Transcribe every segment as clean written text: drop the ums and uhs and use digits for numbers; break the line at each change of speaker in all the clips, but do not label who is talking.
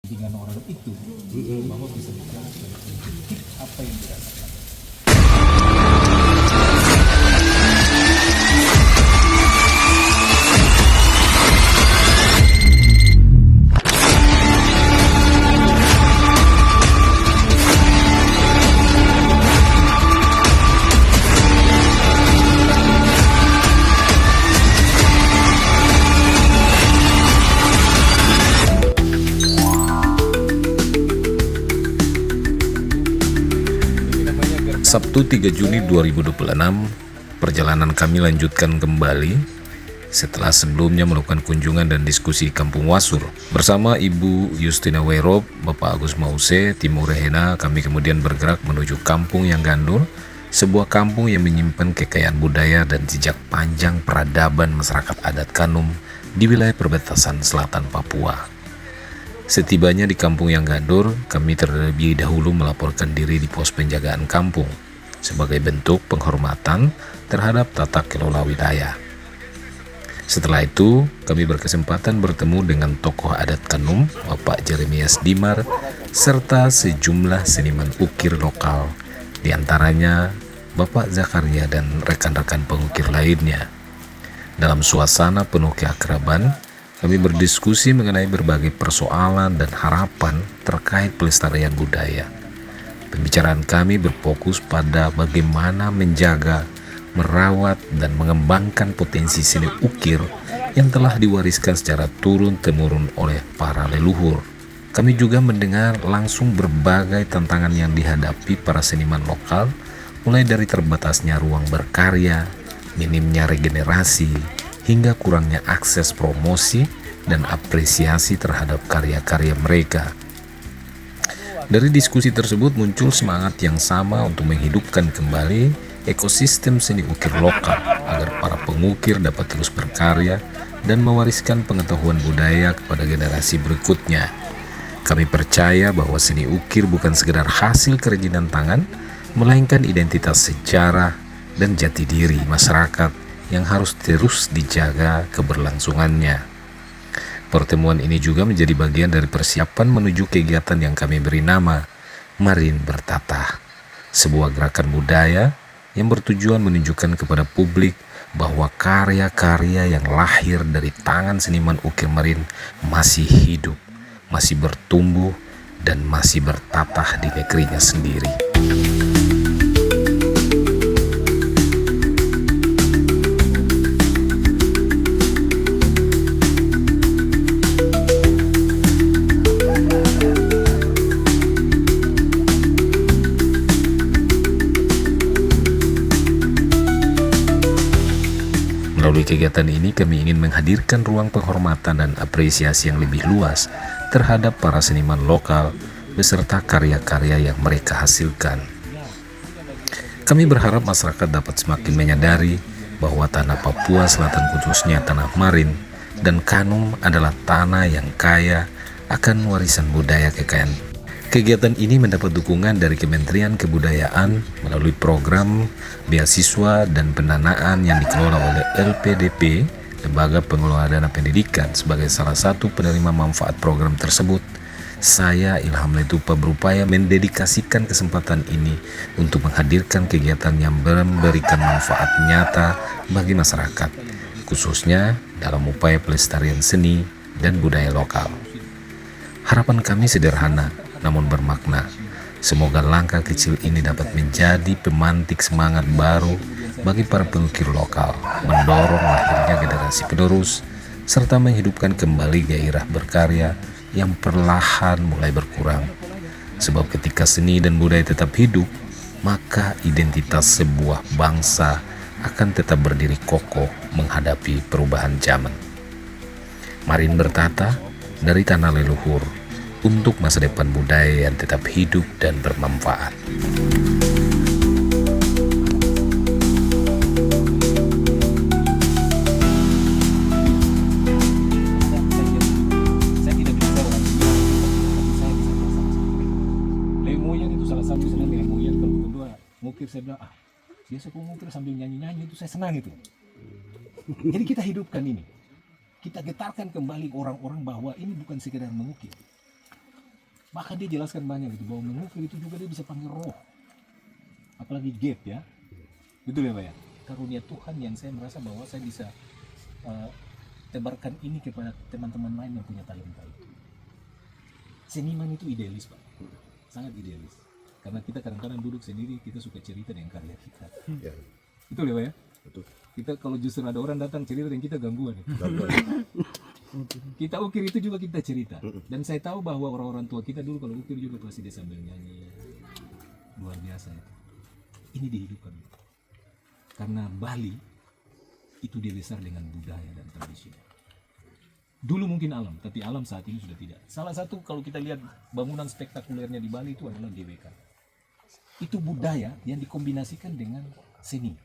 dengan orang itu bahwa bisa bicara sebagai politik apa yang dirasakan.
Sabtu 3 Juni 2026, perjalanan kami lanjutkan kembali setelah sebelumnya melakukan kunjungan dan diskusi di Kampung Wasur. Bersama Ibu Justina Werob, Bapak Agus Mause, Timur Rehena, kami kemudian bergerak menuju Kampung Yang Gandur, sebuah kampung yang menyimpan kekayaan budaya dan jejak panjang peradaban masyarakat adat Kanum di wilayah perbatasan selatan Papua. Setibanya di Kampung Yang Gandur, kami terlebih dahulu melaporkan diri di pos penjagaan kampung sebagai bentuk penghormatan terhadap tata kelola wilayah. Setelah itu, kami berkesempatan bertemu dengan tokoh adat Kanum, Bapak Jeremias Dimar, serta sejumlah seniman ukir lokal, di antaranya Bapak Zakaria dan rekan-rekan pengukir lainnya. Dalam suasana penuh keakraban, kami berdiskusi mengenai berbagai persoalan dan harapan terkait pelestarian budaya. Pembicaraan kami berfokus pada bagaimana menjaga, merawat, dan mengembangkan potensi seni ukir yang telah diwariskan secara turun-temurun oleh para leluhur. Kami juga mendengar langsung berbagai tantangan yang dihadapi para seniman lokal, mulai dari terbatasnya ruang berkarya, minimnya regenerasi, hingga kurangnya akses promosi dan apresiasi terhadap karya-karya mereka. Dari diskusi tersebut muncul semangat yang sama untuk menghidupkan kembali ekosistem seni ukir lokal agar para pengukir dapat terus berkarya dan mewariskan pengetahuan budaya kepada generasi berikutnya. Kami percaya bahwa seni ukir bukan sekedar hasil kerajinan tangan, melainkan identitas sejarah dan jati diri masyarakat yang harus terus dijaga keberlangsungannya. Pertemuan ini juga menjadi bagian dari persiapan menuju kegiatan yang kami beri nama Marin Bertatah, sebuah gerakan budaya yang bertujuan menunjukkan kepada publik bahwa karya-karya yang lahir dari tangan seniman ukir Marin masih hidup, masih bertumbuh, dan masih bertatah di negerinya sendiri. Melalui kegiatan ini kami ingin menghadirkan ruang penghormatan dan apresiasi yang lebih luas terhadap para seniman lokal beserta karya-karya yang mereka hasilkan. Kami berharap masyarakat dapat semakin menyadari bahwa tanah Papua Selatan, khususnya tanah Marin dan Kanum, adalah tanah yang kaya akan warisan budaya kekayaan. Kegiatan ini mendapat dukungan dari Kementerian Kebudayaan melalui program beasiswa dan pendanaan yang dikelola oleh LPDP, Lembaga Pengelola Dana Pendidikan. Sebagai salah satu penerima manfaat program tersebut, saya Ilham Letupa berupaya mendedikasikan kesempatan ini untuk menghadirkan kegiatan yang memberikan manfaat nyata bagi masyarakat, khususnya dalam upaya pelestarian seni dan budaya lokal. Harapan kami sederhana namun bermakna. Semoga langkah kecil ini dapat menjadi pemantik semangat baru bagi para pengukir lokal, mendorong lahirnya generasi penerus, serta menghidupkan kembali gairah berkarya yang perlahan mulai berkurang. Sebab ketika seni dan budaya tetap hidup, maka identitas sebuah bangsa akan tetap berdiri kokoh menghadapi perubahan zaman. Marin Bertata dari tanah leluhur, untuk masa depan budaya yang tetap hidup dan bermanfaat.
Lemoyan itu salah satu senang lemoyan. Kalau kedua ngukir, saya bilang biasa aku ngukir sambil nyanyi-nyanyi, itu saya senang itu. Jadi kita hidupkan ini, kita getarkan kembali orang-orang bahwa ini bukan sekedar mengukir, Maka dia jelaskan banyak gitu, bahwa mengukir itu juga dia bisa panggil roh. Apalagi gap ya. Betul ya Pak ya? Karunia Tuhan yang saya merasa bahwa saya bisa tebarkan ini kepada teman-teman lain yang punya talenta itu. Seniman itu idealis Pak, sangat idealis. Karena kita kadang-kadang duduk sendiri, kita suka cerita dengan karya kita.
Ya,
Betul ya Pak ya?
betul.
Kita kalau justru ada orang datang cerita dan kita gangguan. Kita ukir itu juga kita cerita. Dan saya tahu bahwa orang-orang tua kita dulu kalau ukir juga pasti dia sambil nyanyi. Luar biasa itu. Ini dihidupkan. Karena Bali itu dia besar dengan budaya dan tradisi. Dulu mungkin alam, tapi alam saat ini sudah tidak. Salah satu kalau kita lihat bangunan spektakulernya di Bali itu adalah GBK. Itu budaya yang dikombinasikan dengan seni.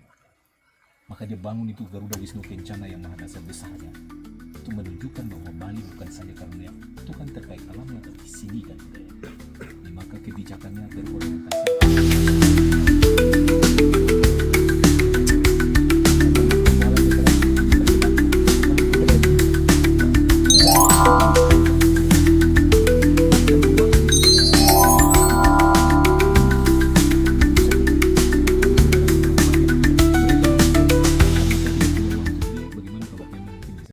Maka dia bangun itu Garuda Wisnu Kencana yang maha dasar besarnya. Itu menunjukkan bahwa Bali bukan saja karena Tuhan terkait alamnya, tapi seni dan budaya. Maka kebijakannya berorientasi